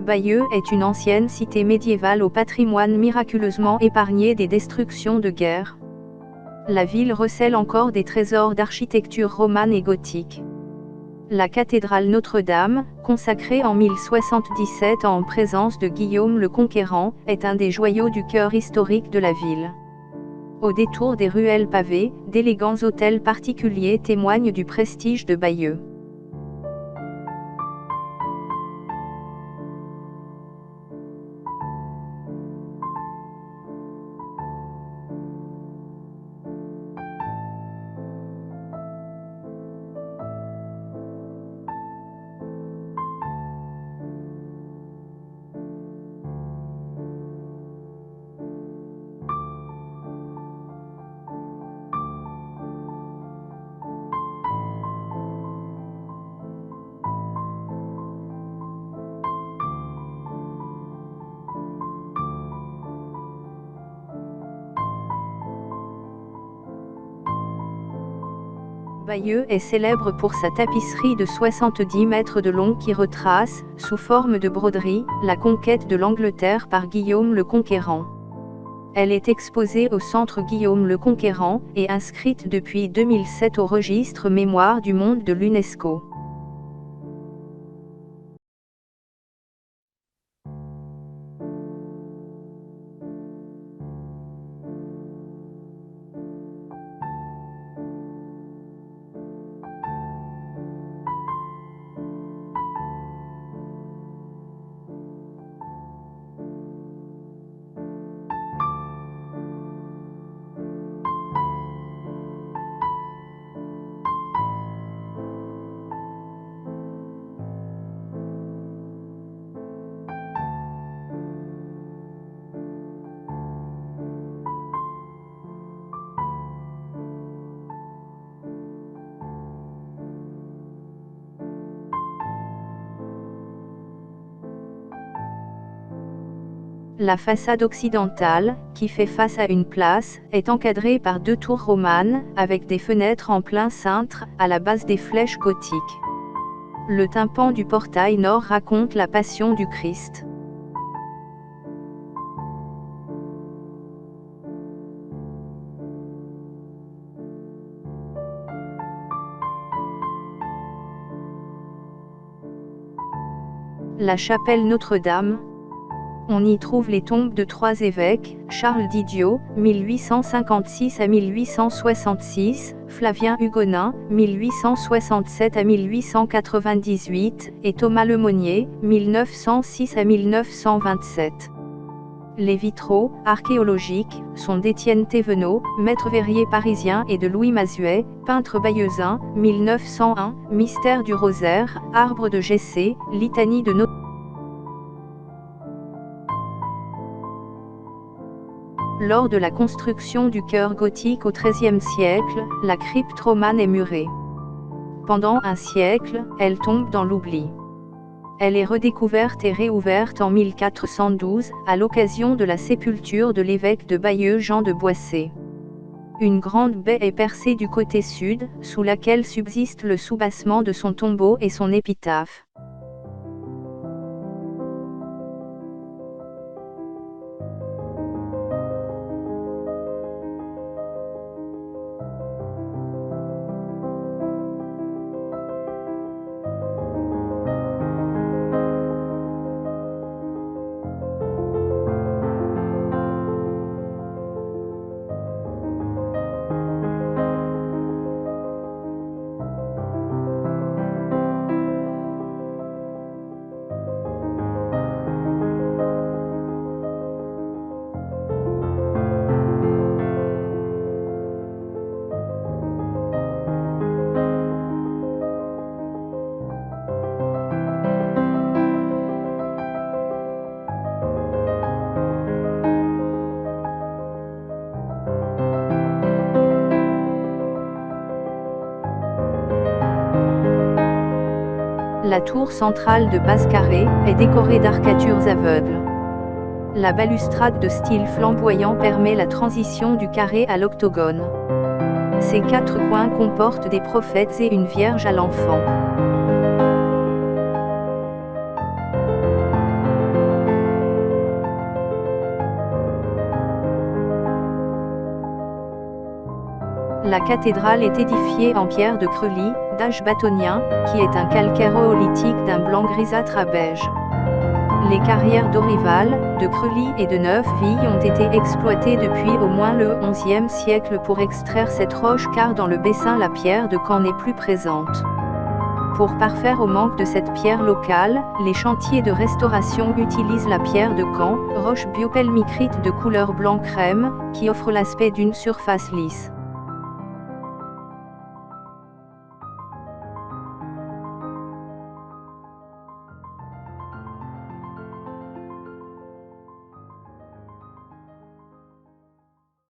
Bayeux est une ancienne cité médiévale au patrimoine miraculeusement épargné des destructions de guerre. La ville recèle encore des trésors d'architecture romane et gothique. La cathédrale Notre-Dame, consacrée en 1077 en présence de Guillaume le Conquérant, est un des joyaux du cœur historique de la ville. Au détour des ruelles pavées, d'élégants hôtels particuliers témoignent du prestige de Bayeux. Bayeux est célèbre pour sa tapisserie de 70 mètres de long qui retrace, sous forme de broderie, la conquête de l'Angleterre par Guillaume le Conquérant. Elle est exposée au Centre Guillaume le Conquérant, et inscrite depuis 2007 au registre Mémoire du monde de l'UNESCO. La façade occidentale, qui fait face à une place, est encadrée par 2 tours romanes, avec des fenêtres en plein cintre, à la base des flèches gothiques. Le tympan du portail nord raconte la passion du Christ. La chapelle Notre-Dame. On y trouve les tombes de 3 évêques, Charles d'Idiot, 1856 à 1866, Flavien Hugonin, 1867 à 1898, et Thomas Lemonnier, 1906 à 1927. Les vitraux, archéologiques, sont d'Étienne Thévenot, maître verrier parisien, et de Louis Mazuet, peintre bayeuxin, 1901, Mystère du rosaire, Arbre de Jessé, Litanie de Notre. Lors de la construction du chœur gothique au XIIIe siècle, la crypte romane est murée. Pendant un siècle, elle tombe dans l'oubli. Elle est redécouverte et réouverte en 1412, à l'occasion de la sépulture de l'évêque de Bayeux Jean de Boissé. Une grande baie est percée du côté sud, sous laquelle subsiste le soubassement de son tombeau et son épitaphe. La tour centrale de base carrée est décorée d'arcatures aveugles. La balustrade de style flamboyant permet la transition du carré à l'octogone. Ses 4 coins comportent des prophètes et une vierge à l'enfant. La cathédrale est édifiée en pierre de Creuly, d'âge bâtonien, qui est un calcaire oolithique d'un blanc grisâtre à beige. Les carrières d'Orival, de Creuly et de Neufville ont été exploitées depuis au moins le XIe siècle pour extraire cette roche car dans le Bessin la pierre de Caen n'est plus présente. Pour parfaire au manque de cette pierre locale, les chantiers de restauration utilisent la pierre de Caen, roche biopelmicrite de couleur blanc crème, qui offre l'aspect d'une surface lisse.